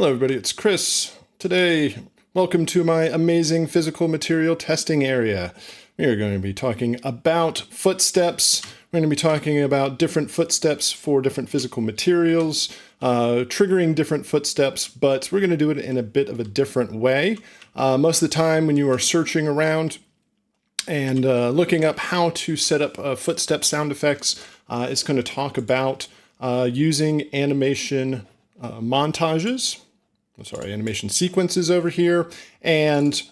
Hello everybody, it's Chris. Today, welcome to my amazing physical material testing area. We are going to be talking about footsteps. We're going to be talking about different footsteps for different physical materials, triggering different footsteps, but we're going to do it in a bit of a different way. Most of the time when you are searching around and looking up how to set up footstep sound effects, it's going to talk about using animation animation sequences over here, and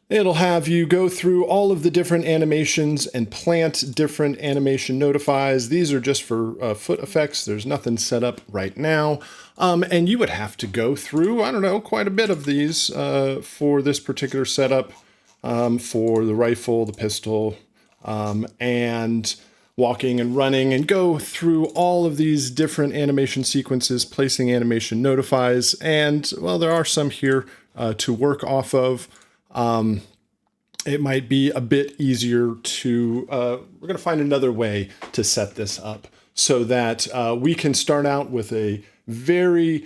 it'll have you go through all of the different animations and plant different animation notifies. These are just for foot effects. There's nothing set up right now. And you would have to go through, I don't know, quite a bit of these for this particular setup, for the rifle, the pistol, and walking and running, and go through all of these different animation sequences, placing animation notifies, and, well, there are some here to work off of. It might be a bit easier to, we're going to find another way to set this up so that we can start out with a very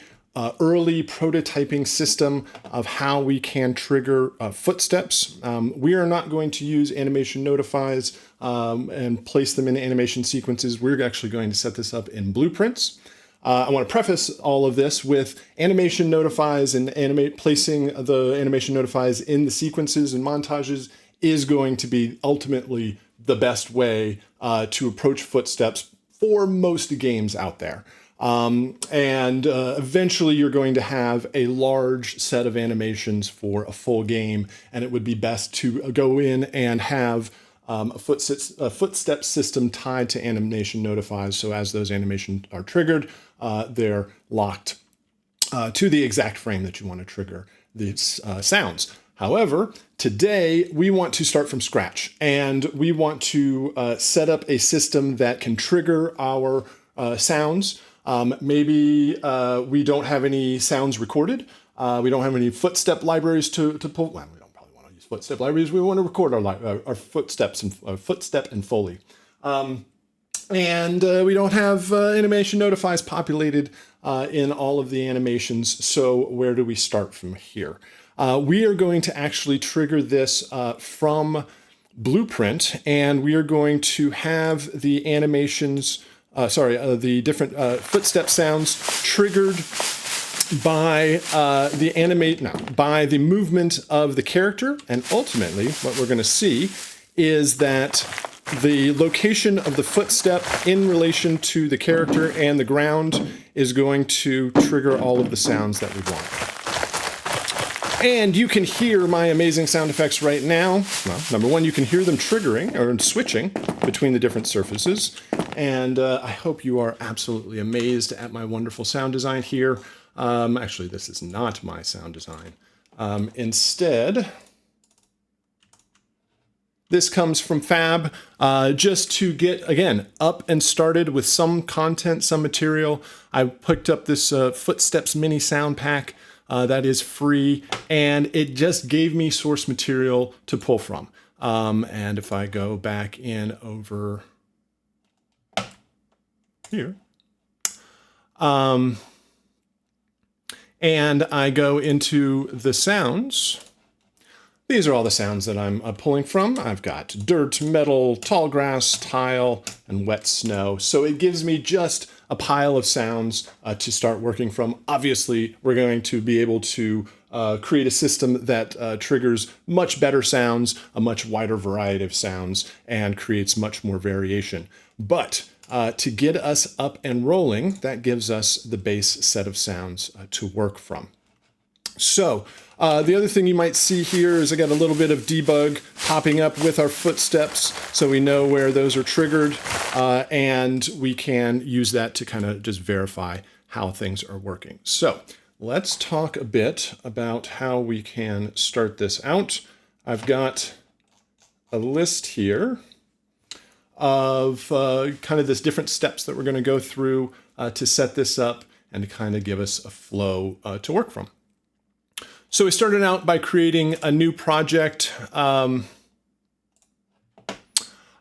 early prototyping system of how we can trigger footsteps. We are not going to use animation notifies and place them in animation sequences. We're actually going to set this up in blueprints. I want to preface all of this with animation notifies and placing the animation notifies in the sequences and montages is going to be ultimately the best way to approach footsteps for most games out there. Eventually you're going to have a large set of animations for a full game, and it would be best to go in and have a footstep system tied to animation notifies, so as those animations are triggered, they're locked to the exact frame that you want to trigger these sounds. However, today we want to start from scratch, and we want to set up a system that can trigger our sounds. Maybe we don't have any sounds recorded. We don't have any footstep libraries to pull. Well, we don't probably want to use footstep libraries. We want to record our footsteps and footstep and Foley. We don't have animation notifies populated in all of the animations. So where do we start from here? We are going to actually trigger this from Blueprint, and we are going to have the animations. The different footstep sounds triggered by by the movement of the character. And ultimately, what we're going to see is that the location of the footstep in relation to the character and the ground is going to trigger all of the sounds that we want. And you can hear my amazing sound effects right now. Well, number one, you can hear them triggering or switching between the different surfaces. And I hope you are absolutely amazed at my wonderful sound design here. Actually, this is not my sound design. Instead, this comes from Fab, just to get, again, up and started with some content, some material. I picked up this Footsteps mini sound pack. That is free, and it just gave me source material to pull from. And if I go back in over here, and I go into the sounds, these are all the sounds that I'm pulling from. I've got dirt, metal, tall grass, tile, and wet snow. So it gives me just a pile of sounds to start working from. Obviously, we're going to be able to create a system that triggers much better sounds, a much wider variety of sounds, and creates much more variation. But to get us up and rolling, that gives us the base set of sounds to work from. So the other thing you might see here is I got a little bit of debug popping up with our footsteps, so we know where those are triggered, and we can use that to kind of just verify how things are working. So let's talk a bit about how we can start this out. I've got a list here of kind of this different steps that we're going to go through to set this up and to kind of give us a flow to work from. So we started out by creating a new project.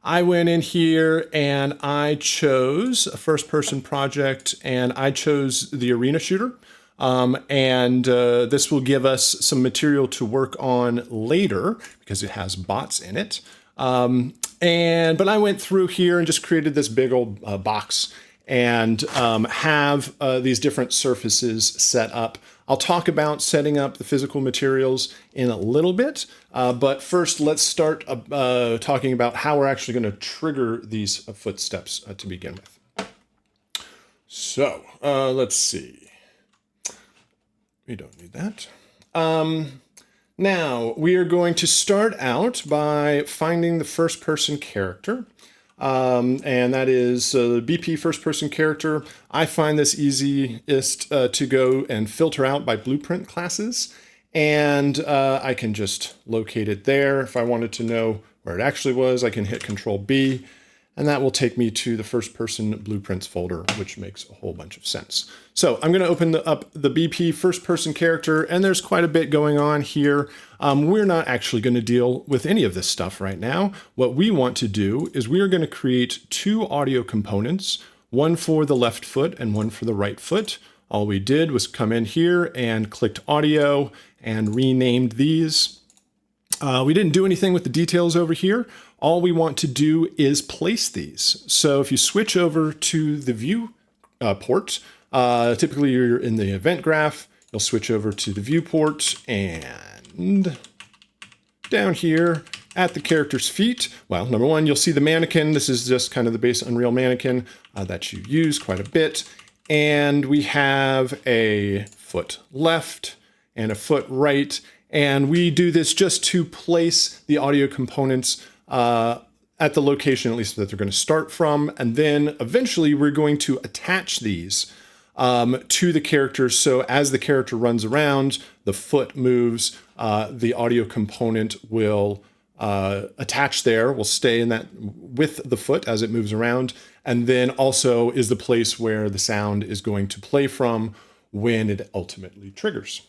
I went in here and I chose a first-person project, and I chose the arena shooter. This will give us some material to work on later because it has bots in it. But I went through here and just created this big old box and have these different surfaces set up. I'll talk about setting up the physical materials in a little bit, but first let's start talking about how we're actually going to trigger these footsteps to begin with. So let's see. We don't need that. Now we are going to start out by finding the first person character. And that is the BP first person character. I find this easiest to go and filter out by blueprint classes. And I can just locate it there. If I wanted to know where it actually was, I can hit Control B. And that will take me to the first person blueprints folder, which makes a whole bunch of sense. So I'm going to open up the BP first person character, and there's quite a bit going on here. We're not actually going to deal with any of this stuff right now. What we want to do is we are going to create two audio components, one for the left foot and one for the right foot. All we did was come in here and clicked audio and renamed these. We didn't do anything with the details over here. All we want to do is place these. So if you switch over to the view port, typically you're in the event graph, you'll switch over to the viewport, and down here at the character's feet, well, number one, you'll see the mannequin. This is just kind of the base Unreal mannequin that you use quite a bit. And we have a foot left and a foot right. And we do this just to place the audio components at the location, at least that they're going to start from. And then eventually we're going to attach these to the character. So as the character runs around, the foot moves, the audio component will attach there, will stay in that with the foot as it moves around. And then also is the place where the sound is going to play from when it ultimately triggers.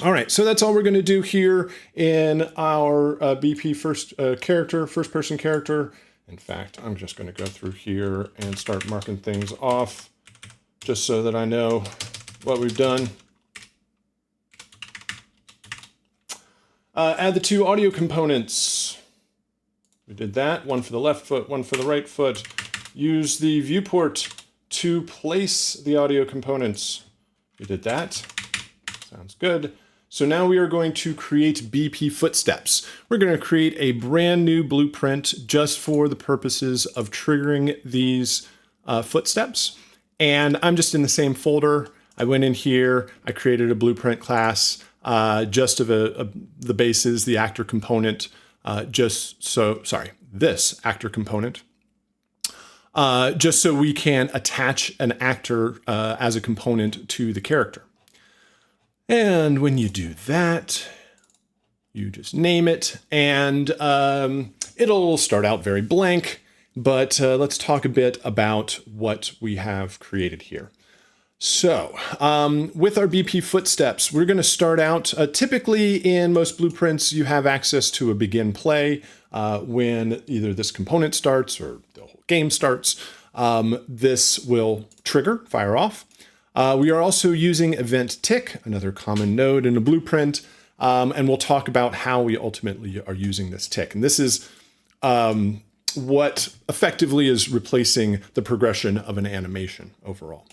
All right, so that's all we're going to do here in our BP first person character. In fact, I'm just going to go through here and start marking things off just so that I know what we've done. Add the two audio components. We did that, one for the left foot, one for the right foot. Use the viewport to place the audio components. We did that. Sounds good. So now we are going to create BP footsteps. We're going to create a brand new blueprint just for the purposes of triggering these footsteps. And I'm just in the same folder. I went in here, I created a blueprint class just of the bases, the actor component, this actor component. Just so we can attach an actor as a component to the character. And when you do that, you just name it, and it'll start out very blank, but let's talk a bit about what we have created here. So with our BP footsteps, we're going to start out, typically in most blueprints, you have access to a begin play when either this component starts or the whole game starts. This will trigger, fire off. We are also using event tick, another common node in a blueprint, and we'll talk about how we ultimately are using this tick. And this is what effectively is replacing the progression of an animation overall.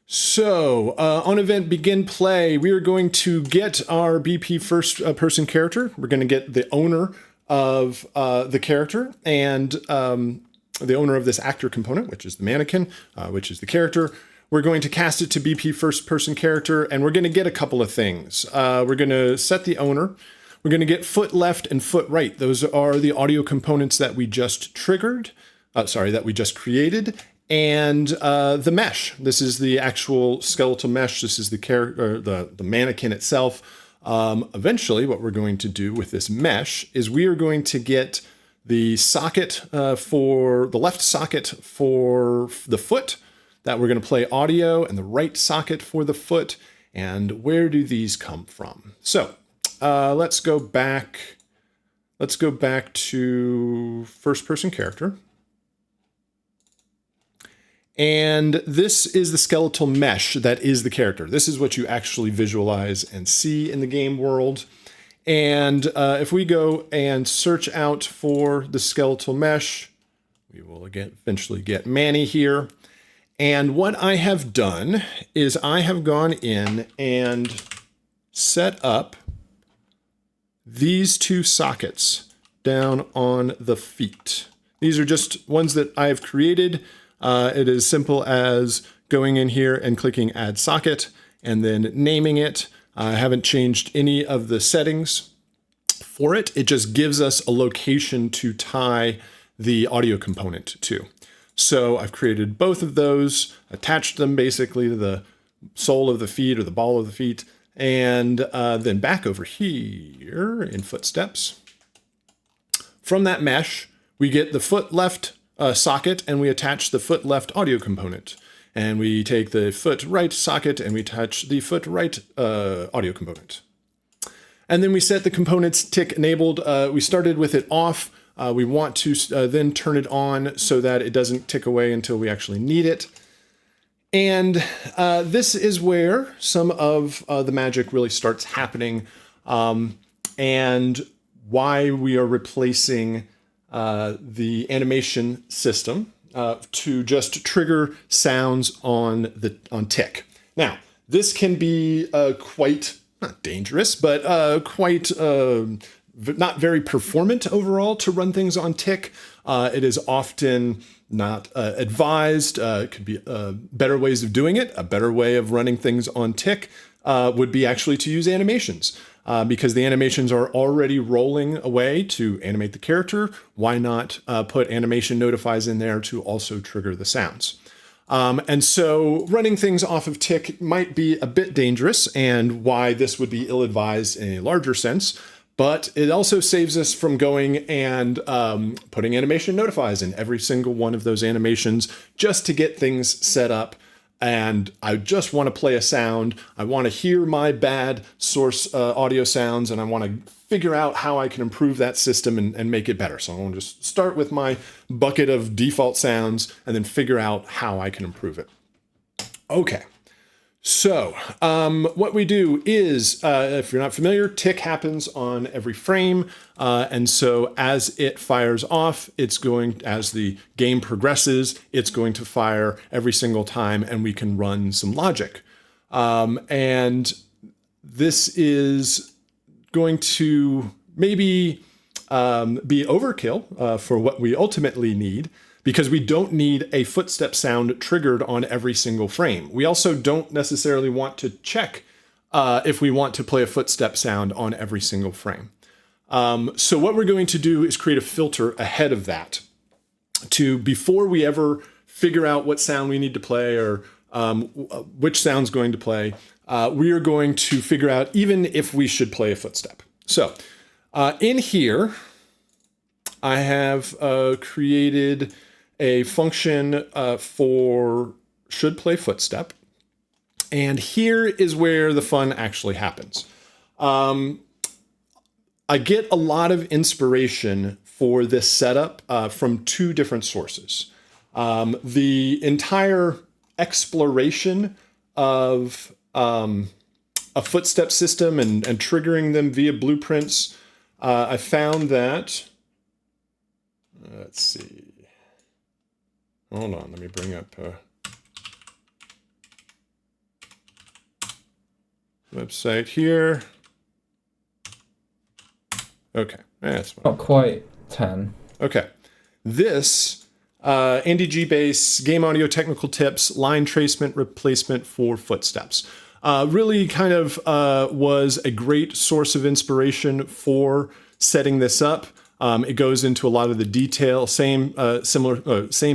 So on event begin play, we are going to get our BP first person character. We're going to get the owner of the character and the owner of this actor component, which is the mannequin, which is the character. We're going to cast it to BP first person character, and we're going to get a couple of things. We're going to set the owner. We're going to get foot left and foot right. Those are the audio components that we just triggered, that we just created. And the mesh. This is the actual skeletal mesh. This is the character, the mannequin itself. Eventually, what we're going to do with this mesh is we are going to get the socket for the left socket for the foot that we're going to play audio, and the right socket for the foot. And where do these come from? So let's go back let's go back to first-person character. And this is the skeletal mesh that is the character. This is what you actually visualize and see in the game world. And if we go and search out for the skeletal mesh, we will again eventually get Manny here. And what I have done is I have gone in and set up these two sockets down on the feet. These are just ones that I have created. It is simple as going in here and clicking Add Socket and then naming it. I haven't changed any of the settings for it. It just gives us a location to tie the audio component to. So I've created both of those, attached them basically to the sole of the feet or the ball of the feet, and then back over here in Footsteps. From that mesh, we get the foot left socket and we attach the foot left audio component. And we take the foot right socket and we attach the foot right audio component. And then we set the components tick enabled. We started with it off. We want to then turn it on so that it doesn't tick away until we actually need it. And this is where some of the magic really starts happening, and why we are replacing the animation system to just trigger sounds on tick. Now, this can be quite not dangerous, but quite not very performant overall to run things on tick. It is often not advised. It could be better ways of doing it. A better way of running things on tick would be actually to use animations. Because the animations are already rolling away to animate the character, why not put Animation Notifies in there to also trigger the sounds? And so running things off of tick might be a bit dangerous, and why this would be ill-advised in a larger sense, but it also saves us from going and putting Animation Notifies in every single one of those animations just to get things set up. And I just want to play a sound. I want to hear my bad source audio sounds, and I want to figure out how I can improve that system and make it better. So I want to just start with my bucket of default sounds and then figure out how I can improve it. Okay. So what we do is, if you're not familiar, tick happens on every frame. And so as it fires off, it's going, as the game progresses, it's going to fire every single time, and we can run some logic. And this is going to maybe be overkill for what we ultimately need, because we don't need a footstep sound triggered on every single frame. We also don't necessarily want to check if we want to play a footstep sound on every single frame. So what we're going to do is create a filter ahead of that before we ever figure out what sound we need to play or which sound's going to play, we are going to figure out even if we should play a footstep. So in here, I have created a function for should play footstep. And here is where the fun actually happens. I get a lot of inspiration for this setup from two different sources. The entire exploration of a footstep system and triggering them via blueprints, I found that, let's see. Hold on, let me bring up website here. Okay, that's fine. Not quite 10. Okay, this AndyGBass GameAudio technical tips, line tracement replacement for footsteps. Really kind of was a great source of inspiration for setting this up. It goes into a lot of the detail, same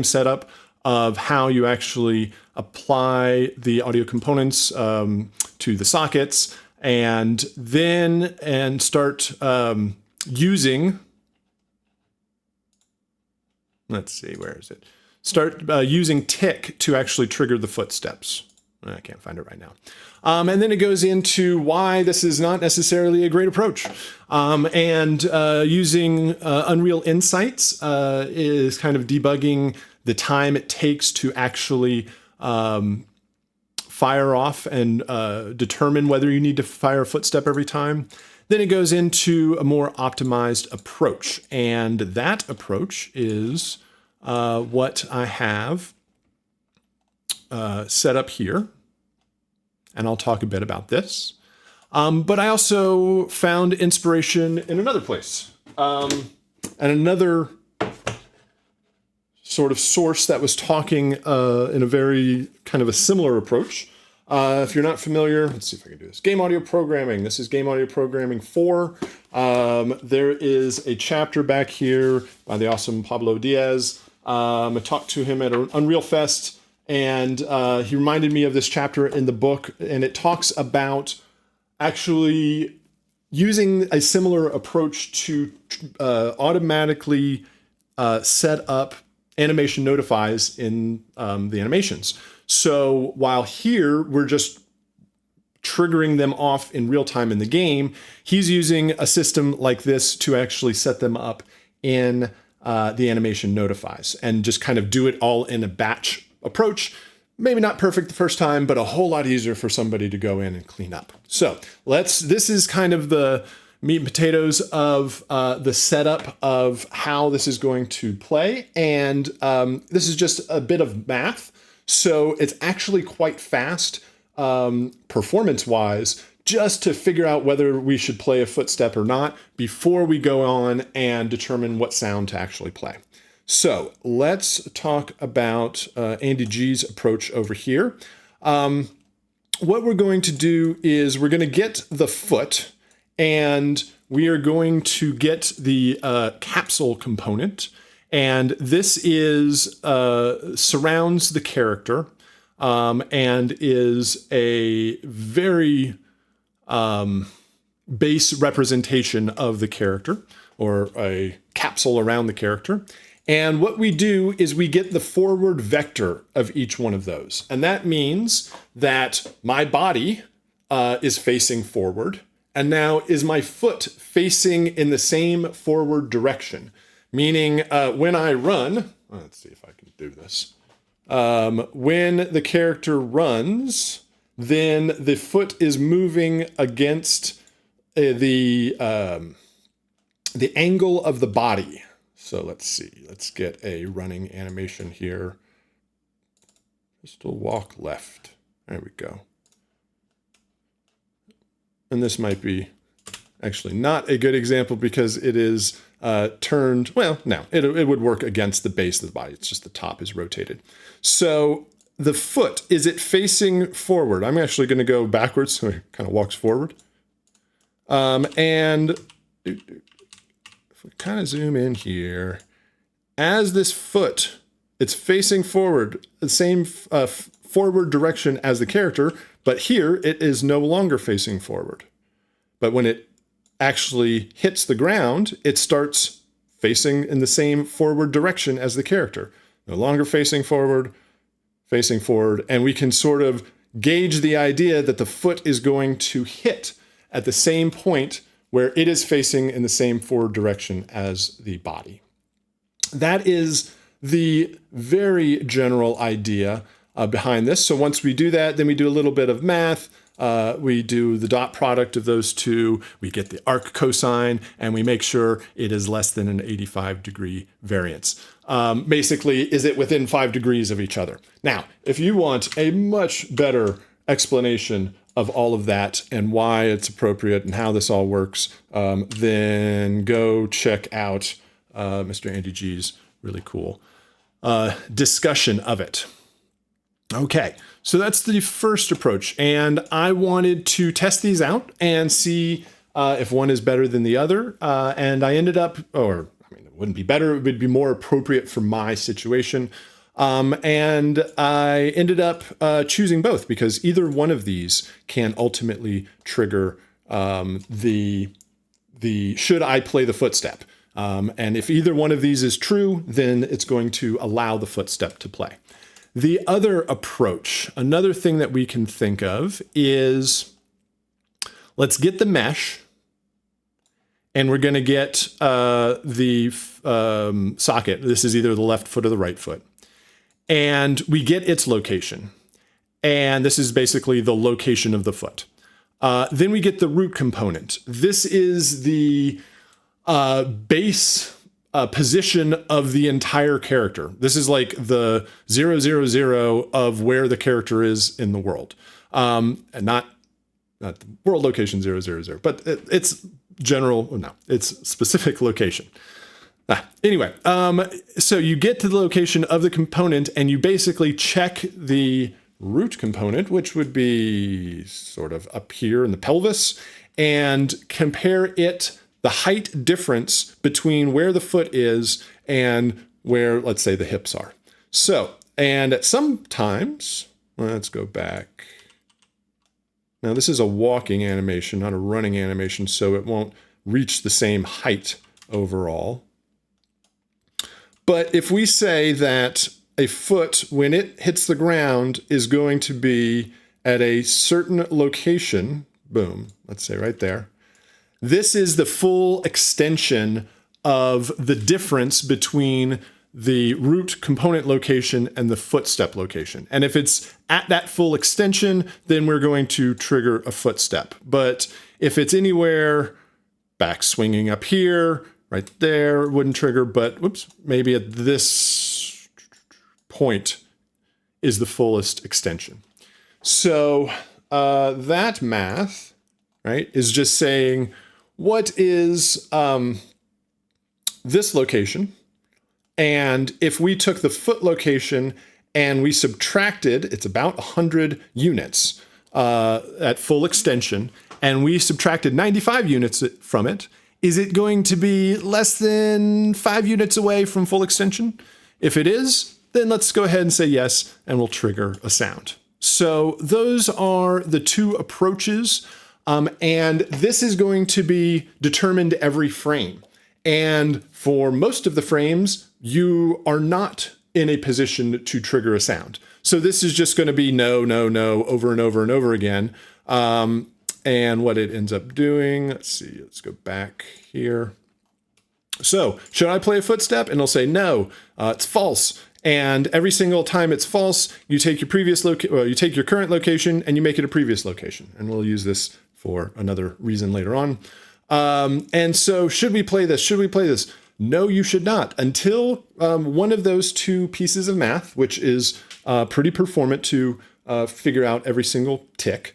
setup of how you actually apply the audio components to the sockets, and then start using. Let's see, where is it? Start using tick to actually trigger the footsteps. I can't find it right now. And then it goes into why this is not necessarily a great approach. Using Unreal Insights is kind of debugging the time it takes to actually fire off and determine whether you need to fire a footstep every time. Then it goes into a more optimized approach. And that approach is what I have set up here. And I'll talk a bit about this. But I also found inspiration in another place. And another sort of source that was talking in a very kind of a similar approach. If you're not familiar, let's see if I can do this. GameAudio programming. This is GameAudio programming 4. There is a chapter back here by the awesome Pablo Diaz. I talked to him at Unreal Fest, and he reminded me of this chapter in the book, and it talks about actually using a similar approach to automatically set up Animation Notifies in the animations. So while here we're just triggering them off in real time in the game, he's using a system like this to actually set them up in the Animation Notifies and just kind of do it all in a batch approach. Maybe not perfect the first time, but a whole lot easier for somebody to go in and clean up. So this is kind of the meat and potatoes of the setup of how this is going to play. And this is just a bit of math. So it's actually quite fast performance-wise, just to figure out whether we should play a footstep or not before we go on and determine what sound to actually play. So let's talk about Andy G's approach over here. What we're going to do is we're going to get the foot, and we are going to get the capsule component. And this is surrounds the character and is a very base representation of the character, or a capsule around the character. And what we do is we get the forward vector of each one of those. And that means that my body is facing forward. And now is my foot facing in the same forward direction? Meaning when I run, let's see if I can do this. When the character runs, then the foot is moving against the angle of the body. So let's see, let's get a running animation here. Just a walk left. There we go. And this might be actually not a good example because it is turned, well, no, it would work against the base of the body. It's just the top is rotated. So the foot, is it facing forward? I'm actually going to go backwards, so it kind of walks forward. And if we kind of zoom in here, as this foot, it's facing forward, the same forward direction as the character, but here it is no longer facing forward. But when it actually hits the ground, it starts facing in the same forward direction as the character. No longer facing forward, and we can sort of gauge the idea that the foot is going to hit at the same point where it is facing in the same forward direction as the body. That is the very general idea behind this. So once we do that, then we do a little bit of math. We do the dot product of those two. We get the arc cosine, and we make sure it is less than an 85-degree variance. Basically, is it within 5 degrees of each other? Now, if you want a much better explanation of all of that and why it's appropriate and how this all works, then go check out Mr. Andy G's really cool discussion of it. Okay, so that's the first approach, and I wanted to test these out and see if one is better than the other, and I ended up, or I mean, it wouldn't be better, it would be more appropriate for my situation, and I ended up choosing both because either one of these can ultimately trigger the should I play the footstep, and if either one of these is true, then it's going to allow the footstep to play. The other approach, another thing that we can think of is, let's get the mesh, and we're going to get the socket. This is either the left foot or the right foot. And we get its location. And this is basically the location of the foot. Then we get the root component. This is the base position of the entire character. This is like the 000 of where the character is in the world. And not the world location 000, but it's general, no, it's specific location. Anyway, so you get to the location of the component and you basically check the root component, which would be sort of up here in the pelvis, and compare it, the height difference between where the foot is and where, let's say, the hips are. So, and at some times, let's go back. Now this is a walking animation, not a running animation, so it won't reach the same height overall. But if we say that a foot, when it hits the ground, is going to be at a certain location, boom, let's say right there, this is the full extension of the difference between the root component location and the footstep location. And if it's at that full extension, then we're going to trigger a footstep. But if it's anywhere back swinging up here, right there, it wouldn't trigger, but whoops, maybe at this point is the fullest extension. So that math, right, is just saying what is this location, and if we took the foot location and we subtracted, it's about 100 units at full extension, and we subtracted 95 units from it, is it going to be less than 5 units away from full extension? If it is, then let's go ahead and say yes, and we'll trigger a sound. So those are the two approaches, and this is going to be determined every frame. And for most of the frames, you are not in a position to trigger a sound. So this is just going to be no, no, no, over and over and over again. And what it ends up doing, let's see, let's go back here. So should I play a footstep? And it'll say, no, it's false. And every single time it's false, you take your you take your current location and you make it a previous location. And we'll use this for another reason later on. And so should we play this? Should we play this? No, you should not, until one of those two pieces of math, which is pretty performant to figure out every single tick.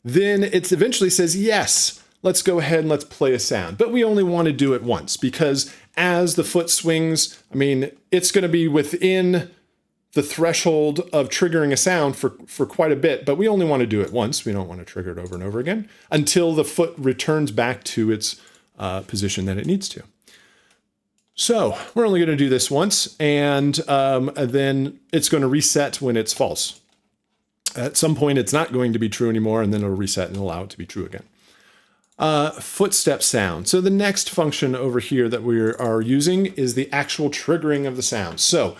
Then it eventually says, yes, let's go ahead and let's play a sound. But we only want to do it once, because as the foot swings, I mean, it's going to be within the threshold of triggering a sound for quite a bit, but we only want to do it once. We don't want to trigger it over and over again until the foot returns back to its position that it needs to. So we're only going to do this once, and then it's going to reset when it's false. At some point, it's not going to be true anymore, and then it'll reset and allow it to be true again. Footstep sound. So the next function over here that we are using is the actual triggering of the sound. So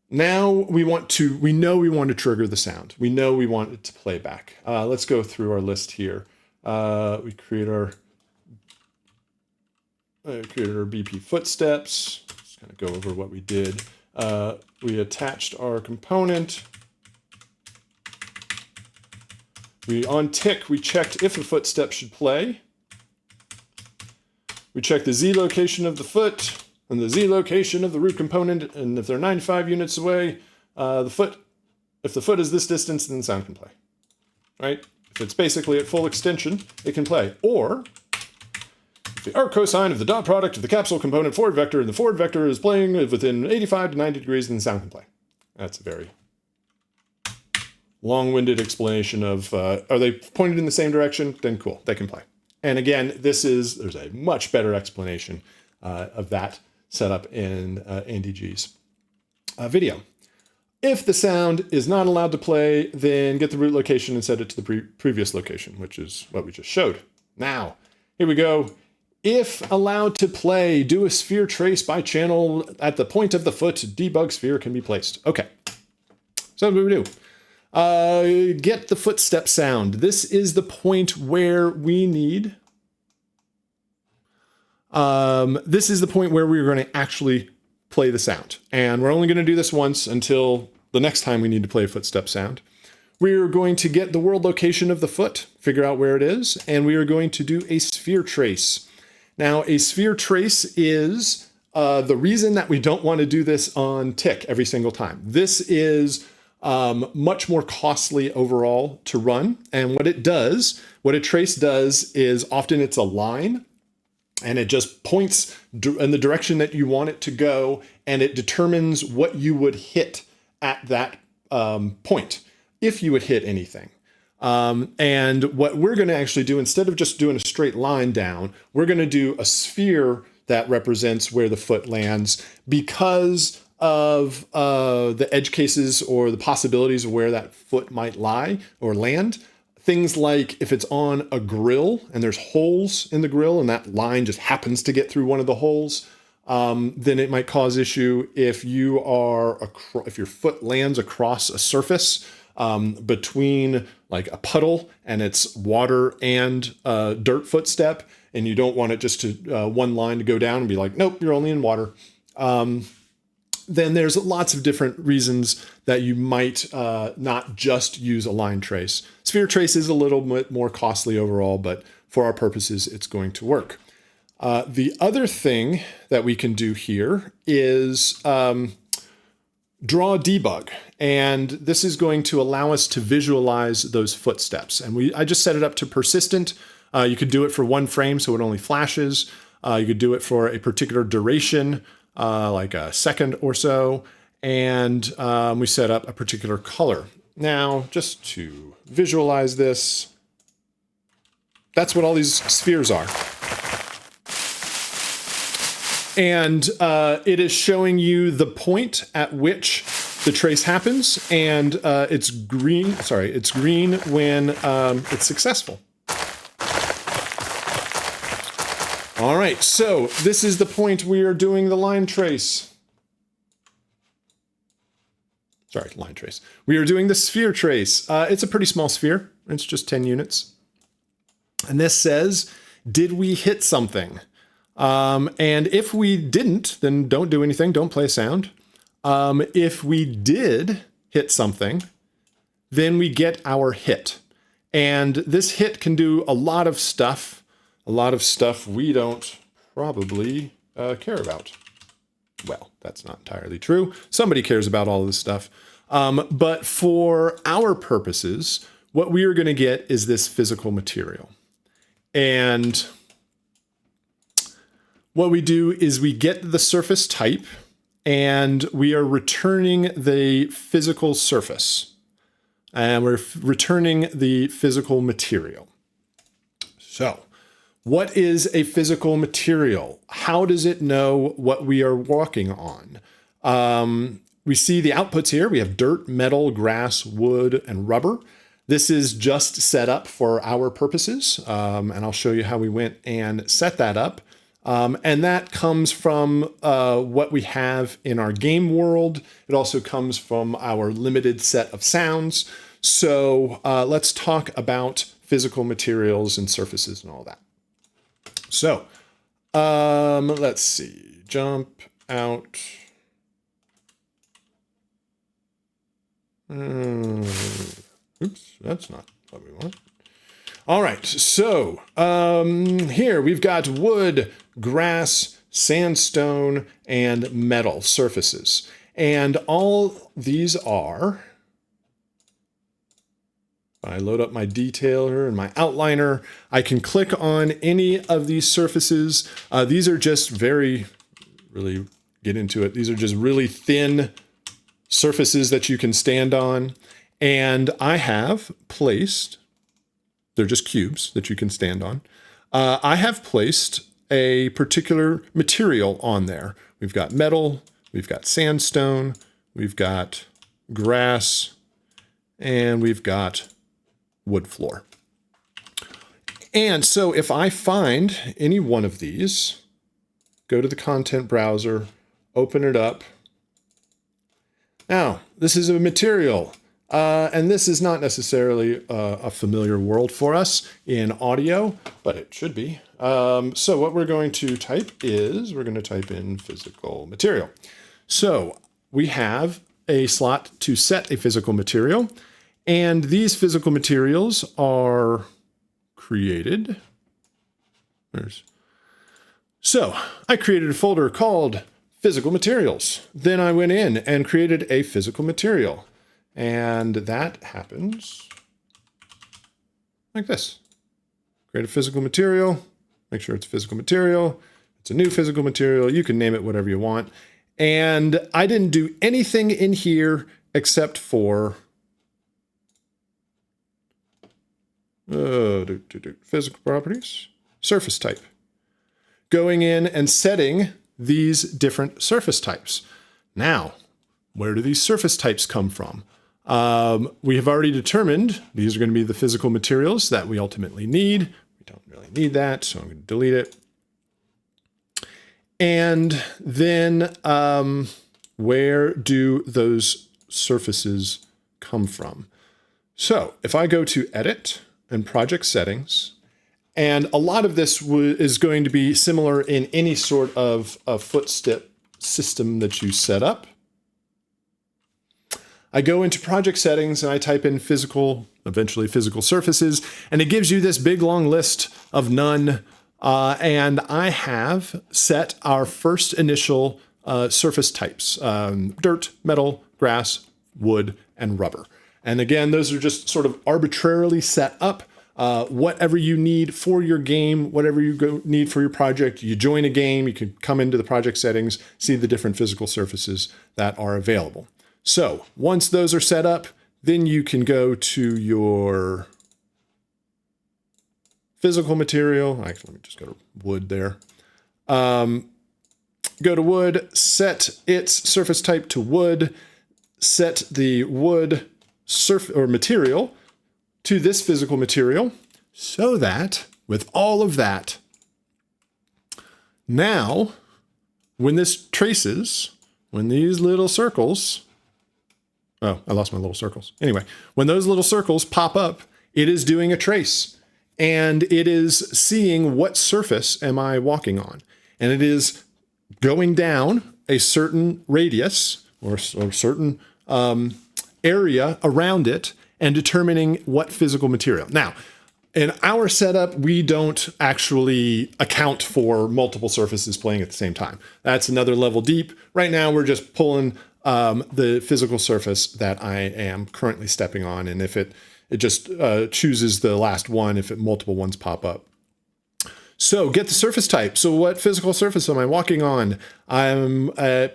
now we know we want to trigger the sound. We know we want it to play back. Let's go through our list here. We create our BP footsteps. Just kind of go over what we did. We attached our component. On tick, we checked if a footstep should play. We checked the Z location of the foot and the Z location of the root component, and if they're 95 units away, if the foot is this distance, then the sound can play, right? If it's basically at full extension, it can play. Or if the arc cosine of the dot product of the capsule component forward vector and the forward vector is playing within 85 to 90 degrees, then the sound can play. That's a very long-winded explanation of, are they pointed in the same direction? Then cool, they can play. And again, there's a much better explanation of that setup in AndyG's video. If the sound is not allowed to play, then get the root location and set it to the previous location, which is what we just showed. Now, here we go. If allowed to play, do a sphere trace by channel at the point of the foot, debug sphere can be placed. Okay. So what do we do? Get the footstep sound. This is the point where we need, this is the point where we're going to actually play the sound. And we're only going to do this once until the next time we need to play a footstep sound. We're going to get the world location of the foot, figure out where it is, and we are going to do a sphere trace. Now, a sphere trace is the reason that we don't want to do this on tick every single time. This is much more costly overall to run. And what a trace does is often it's a line and it just points in the direction that you want it to go. And it determines what you would hit at that point, if you would hit anything. And what we're going to actually do, instead of just doing a straight line down, we're going to do a sphere that represents where the foot lands because of the edge cases or the possibilities of where that foot might lie or land. Things like if it's on a grill and there's holes in the grill and that line just happens to get through one of the holes, then it might cause issue. If you are if your foot lands across a surface between like a puddle and it's water and dirt footstep, and you don't want it just to one line to go down and be like, nope, you're only in water. Then there's lots of different reasons that you might not just use a line trace. Sphere trace is a little bit more costly overall, but for our purposes, it's going to work. The other thing that we can do here is draw debug. And this is going to allow us to visualize those footsteps. And I just set it up to persistent. You could do it for 1 frame, so it only flashes. You could do it for a particular duration, like a second or so. And we set up a particular color. Now, just to visualize this, that's what all these spheres are. And it is showing you the point at which the trace happens, and it's green. Sorry, it's green when it's successful. All right, so this is the point we are doing the line trace. Sorry, line trace. We are doing the sphere trace. It's a pretty small sphere. It's just 10 units. And this says, did we hit something? And if we didn't, then don't do anything. Don't play a sound. If we did hit something, then we get our hit. And this hit can do a lot of stuff we don't probably care about. Well, that's not entirely true. Somebody cares about all of this stuff. But for our purposes, what we are going to get is this physical material. And what we do is we get the surface type and we are returning the physical surface. And we're returning the physical material. So, what is a physical material? How does it know what we are walking on? We see the outputs here. We have dirt, metal, grass, wood, and rubber. This is just set up for our purposes. And I'll show you how we went and set that up. And that comes from what we have in our game world. It also comes from our limited set of sounds. So let's talk about physical materials and surfaces and all that. So let's see, jump out. Oops, that's not what we want. All right, so here we've got wood, grass, sandstone, and metal surfaces. And all these are, I load up my detailer and my outliner, I can click on any of these surfaces. These are just really get into it. These are just really thin surfaces that you can stand on. And I have placed, they're just cubes that you can stand on. I have placed a particular material on there. We've got metal, we've got sandstone, we've got grass, and we've got wood floor. And so if I find any one of these, go to the content browser, open it up, Now, this is a material, and this is not necessarily a familiar world for us in audio, but it should be. So what we're going to type is, we're going to type in physical material. So we have a slot to set a physical material, and these physical materials are created. So I created a folder called physical materials. Then I went in and created a physical material. And that happens like this. Create a physical material, make sure it's a physical material. It's a new physical material. You can name it whatever you want. And I didn't do anything in here except for physical properties, surface type. Going in and setting these different surface types. Now, where do these surface types come from? We have already determined these are going to be the physical materials that we ultimately need. We don't really need that, so I'm going to delete it. And then where do those surfaces come from? So if I go to Edit and Project Settings, and a lot of this is going to be similar in any sort of a Footstep system that you set up. I go into Project Settings and I type in physical, eventually physical surfaces, and it gives you this big long list of none. And I have set our first initial surface types, dirt, metal, grass, wood, and rubber. And again, those are just sort of arbitrarily set up. Whatever you need for your game, whatever you need for your project, you join a game, you can come into the project settings, see the different physical surfaces that are available. So once those are set up, then you can go to your physical material. Actually, let me just go to wood there. Go to wood, set its surface type to wood, set the wood material to this physical material, so that with all of that, now when this traces, when these little circles, oh, I lost my little circles. Anyway, when those little circles pop up, it is doing a trace, and it is seeing what surface am I walking on, and it is going down a certain radius or certain area around it, and determining what physical material. Now, in our setup, we don't actually account for multiple surfaces playing at the same time. That's another level deep. Right now, we're just pulling the physical surface that I am currently stepping on, and if it just chooses the last one, if multiple ones pop up. So get the surface type. So what physical surface am I walking on?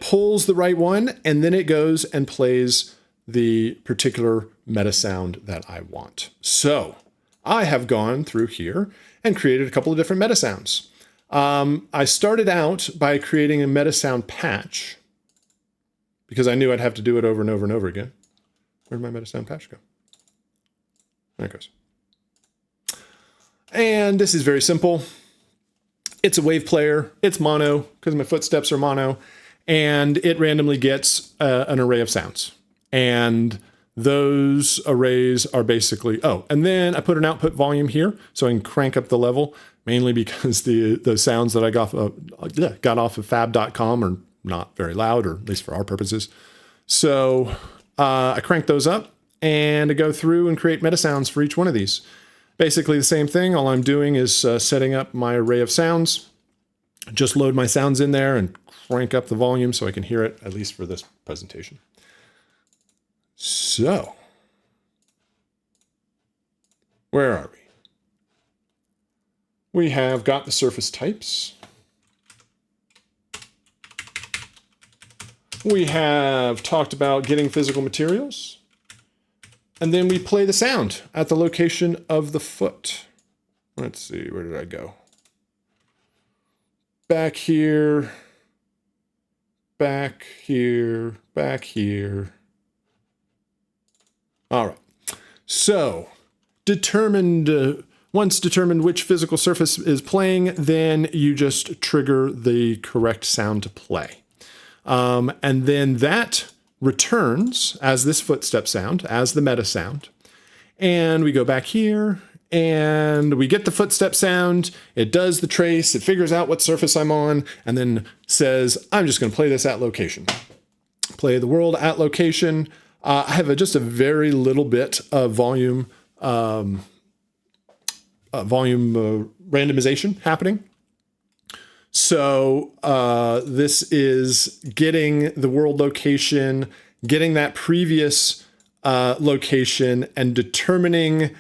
Pulls the right one, and then it goes and plays the particular meta sound that I want. So I have gone through here and created a couple of different meta sounds. I started out by creating a meta sound patch because I knew I'd have to do it over and over and over again. Where'd my meta sound patch go? There it goes. And this is very simple. It's a wave player. It's mono because my footsteps are mono, and it randomly gets an array of sounds. And those arrays are basically, oh, and then I put an output volume here so I can crank up the level, mainly because the sounds that I got off of fab.com are not very loud, or at least for our purposes. So I crank those up, and I go through and create meta sounds for each one of these. Basically the same thing. All I'm doing is setting up my array of sounds, just load my sounds in there and crank up the volume so I can hear it, at least for this presentation. So, where are we? We have got the surface types. We have talked about getting physical materials. And then we play the sound at the location of the foot. Let's see, where did I go? Back here, back here, back here. All right, so once determined which physical surface is playing, then you just trigger the correct sound to play. And then that returns as this footstep sound, as the meta sound. And we go back here and we get the footstep sound. It does the trace. It figures out what surface I'm on and then says, I'm just going to play this at location. Play the world at location. I have just a very little bit of volume randomization happening. So this is getting the world location, getting that previous location, and determining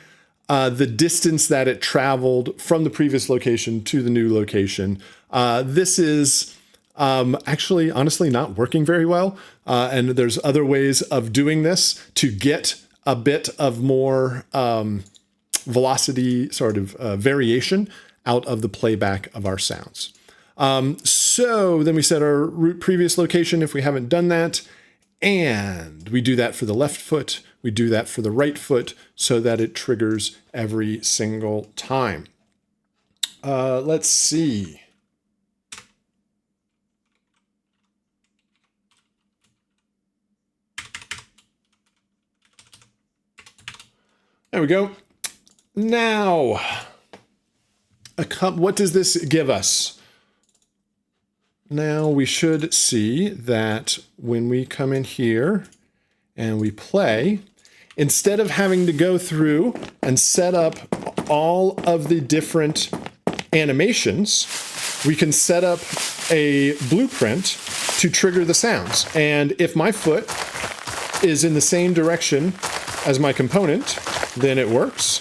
the distance that it traveled from the previous location to the new location. This is actually, honestly, not working very well. And there's other ways of doing this to get a bit of more velocity sort of variation out of the playback of our sounds. So then we set our root previous location if we haven't done that. And we do that for the left foot. We do that for the right foot so that it triggers every single time. Let's see. There we go. Now, what does this give us? Now we should see that when we come in here and we play, instead of having to go through and set up all of the different animations, we can set up a blueprint to trigger the sounds. And if my foot is in the same direction as my component, then it works.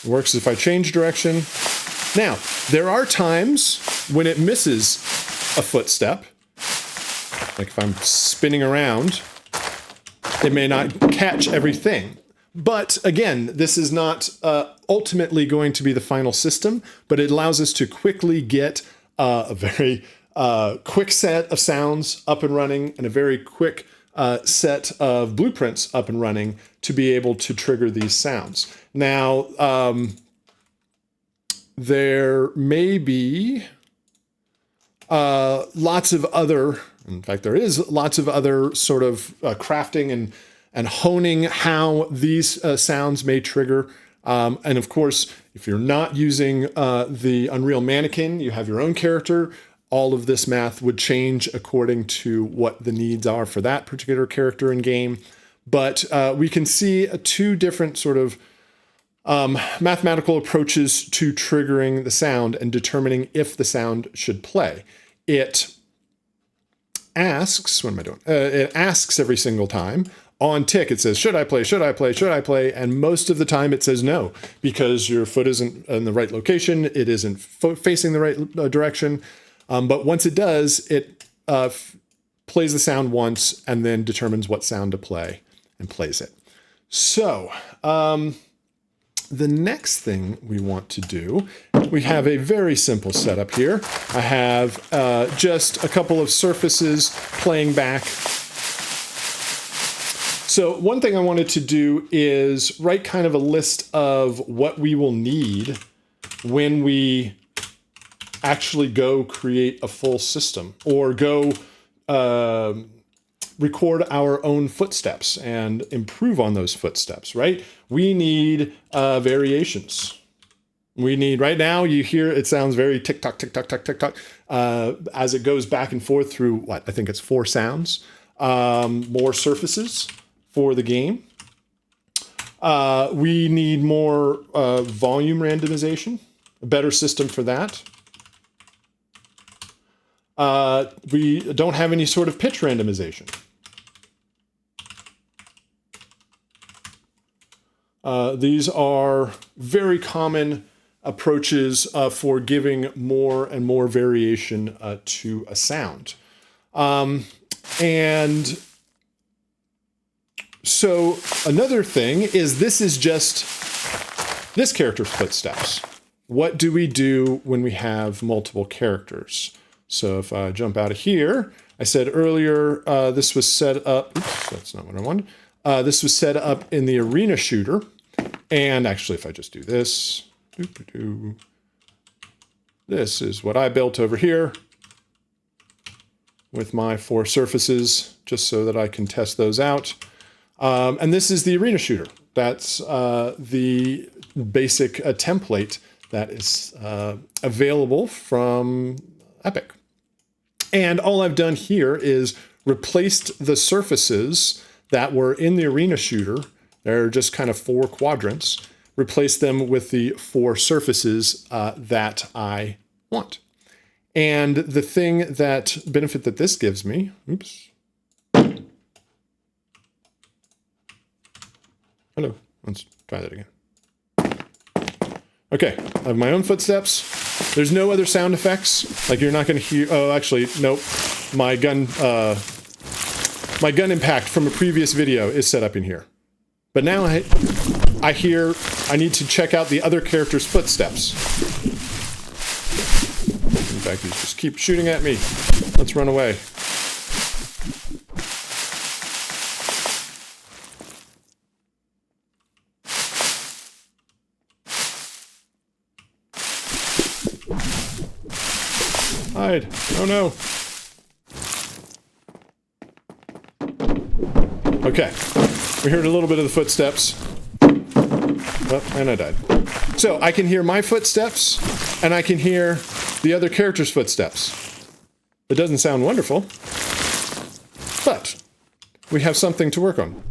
It works if I change direction. Now, there are times when it misses a footstep. Like if I'm spinning around, it may not catch everything. But again, this is not ultimately going to be the final system, but it allows us to quickly get a very quick set of sounds up and running and a very quick set of blueprints up and running to be able to trigger these sounds. Now, there may be lots of other, in fact, there is lots of other sort of crafting and honing how these sounds may trigger. And of course, if you're not using the Unreal Mannequin, you have your own character, all of this math would change according to what the needs are for that particular character in game. But we can see two different sort of mathematical approaches to triggering the sound and determining if the sound should play. It asks, what am I doing? It asks every single time. On tick, it says, should I play, should I play, should I play? And most of the time it says no, because your foot isn't in the right location, it isn't facing the right direction. But once it does, it plays the sound once and then determines what sound to play and plays it. So the next thing we want to do, we have a very simple setup here. I have just a couple of surfaces playing back. So one thing I wanted to do is write kind of a list of what we will need when we actually go create a full system or go record our own footsteps and improve on those footsteps, right? We need variations. We need, right now you hear it sounds very tick-tock, tick-tock, tick-tock, as it goes back and forth through what? I think it's 4 sounds. More surfaces for the game. We need more volume randomization, a better system for that. We don't have any sort of pitch randomization. These are very common approaches for giving more and more variation to a sound. And so another thing is this is just this character's footsteps. What do we do when we have multiple characters? So if I jump out of here, I said earlier this was set up, oops, that's not what I wanted. This was set up in the arena shooter. And actually, if I just do this, this is what I built over here. with my 4 surfaces, just so that I can test those out. And this is the arena shooter. That's the basic template that is available from Epic. And all I've done here is replaced the surfaces that were in the arena shooter. They're just kind of 4 quadrants. Replace them with the 4 surfaces that I want. And the benefit that this gives me, oops. Hello, let's try that again. Okay, I have my own footsteps. There's no other sound effects. Like, you're not gonna hear, oh, actually, nope. My gun impact from a previous video is set up in here. But now I hear I need to check out the other character's footsteps. In fact, you just keep shooting at me. Let's run away. Hide. Oh no. Okay. We heard a little bit of the footsteps. Oh, and I died. So I can hear my footsteps, and I can hear the other character's footsteps. It doesn't sound wonderful, but we have something to work on.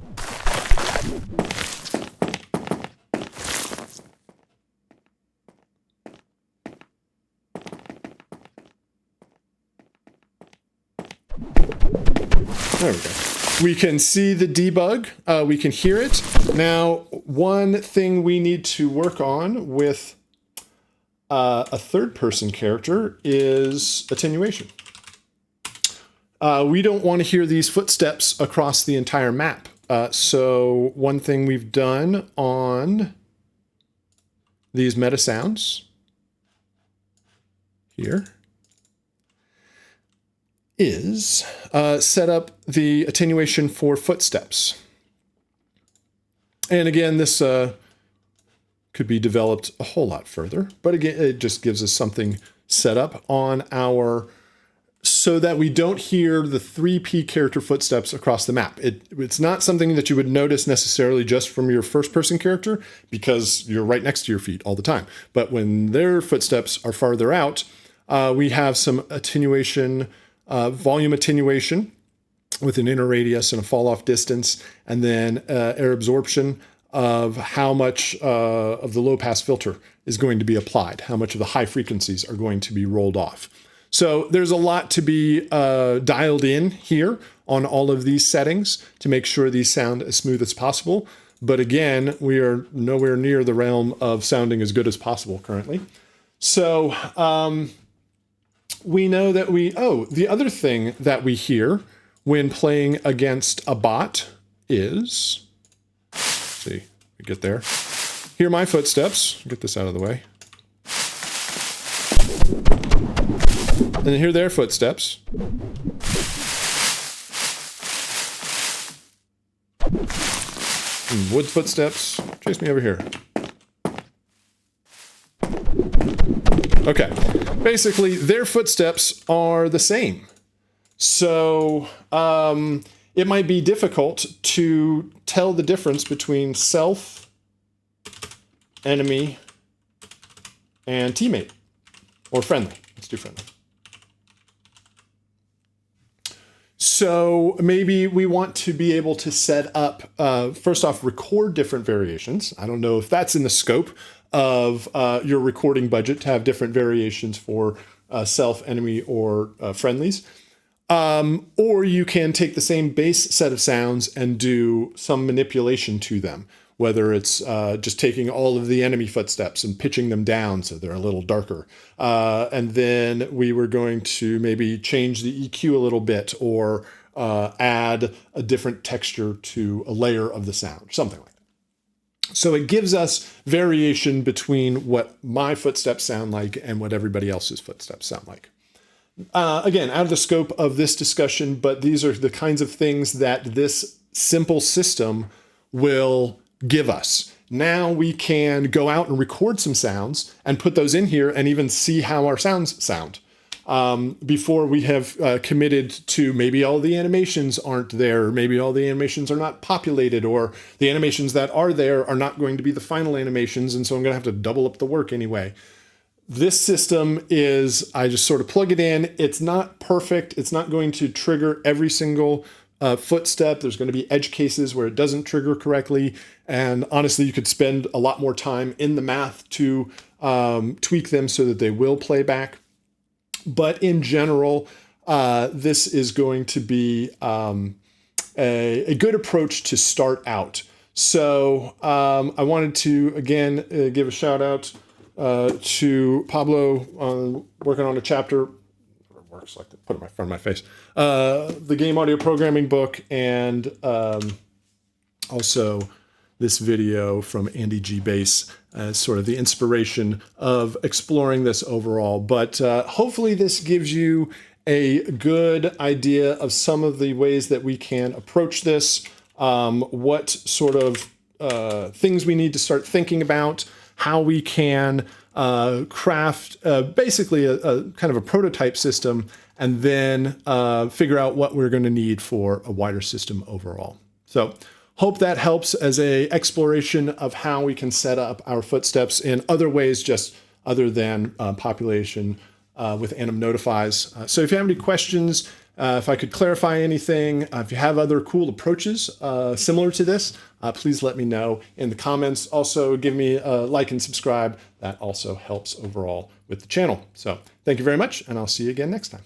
There we go. We can see the debug, we can hear it. Now, one thing we need to work on with a third-person character is attenuation. We don't want to hear these footsteps across the entire map. So one thing we've done on these meta sounds here is set up the attenuation for footsteps. And again, this could be developed a whole lot further, but again, it just gives us something set up on our, so that we don't hear the 3P character footsteps across the map. It's not something that you would notice necessarily just from your first-person character, because you're right next to your feet all the time. But when their footsteps are farther out, we have some attenuation, volume attenuation with an inner radius and a fall-off distance, and then air absorption of how much of the low-pass filter is going to be applied, how much of the high frequencies are going to be rolled off. So there's a lot to be dialed in here on all of these settings to make sure these sound as smooth as possible. But again, we are nowhere near the realm of sounding as good as possible currently. So we know that the other thing that we hear when playing against a bot is, let's see, we get there. Hear my footsteps, get this out of the way. And then hear their footsteps. Wood footsteps, chase me over here. Okay, basically their footsteps are the same. So it might be difficult to tell the difference between self, enemy, and teammate, or friendly. Let's do friendly. So maybe we want to be able to set up, first off, record different variations. I don't know if that's in the scope of your recording budget to have different variations for self, enemy, or friendlies. Or you can take the same base set of sounds and do some manipulation to them, whether it's just taking all of the enemy footsteps and pitching them down so they're a little darker. And then we were going to maybe change the EQ a little bit, or add a different texture to a layer of the sound, something like that. So it gives us variation between what my footsteps sound like and what everybody else's footsteps sound like. Again, out of the scope of this discussion, but these are the kinds of things that this simple system will give us. Now we can go out and record some sounds and put those in here and even see how our sounds sound. before we have committed to maybe all the animations aren't there, maybe all the animations are not populated, or the animations that are there are not going to be the final animations, and so I'm going to have to double up the work anyway. This system is, I just sort of plug it in. It's not perfect. It's not going to trigger every single footstep. There's going to be edge cases where it doesn't trigger correctly. And honestly, you could spend a lot more time in the math to tweak them so that they will play back. But in general, this is going to be a good approach to start out. So I wanted to, again, give a shout out to Pablo on working on a chapter, works like to put it in front of my face, the GameAudio programming book, and also this video from AndyGBass as sort of the inspiration of exploring this overall. But hopefully this gives you a good idea of some of the ways that we can approach this, what sort of things we need to start thinking about, how we can craft basically a kind of a prototype system, and then figure out what we're going to need for a wider system overall. So hope that helps as a exploration of how we can set up our footsteps in other ways, just other than population with AnimNotifies. So if you have any questions, if I could clarify anything, if you have other cool approaches similar to this, please let me know in the comments. Also, give me a like and subscribe. That also helps overall with the channel. So thank you very much, and I'll see you again next time.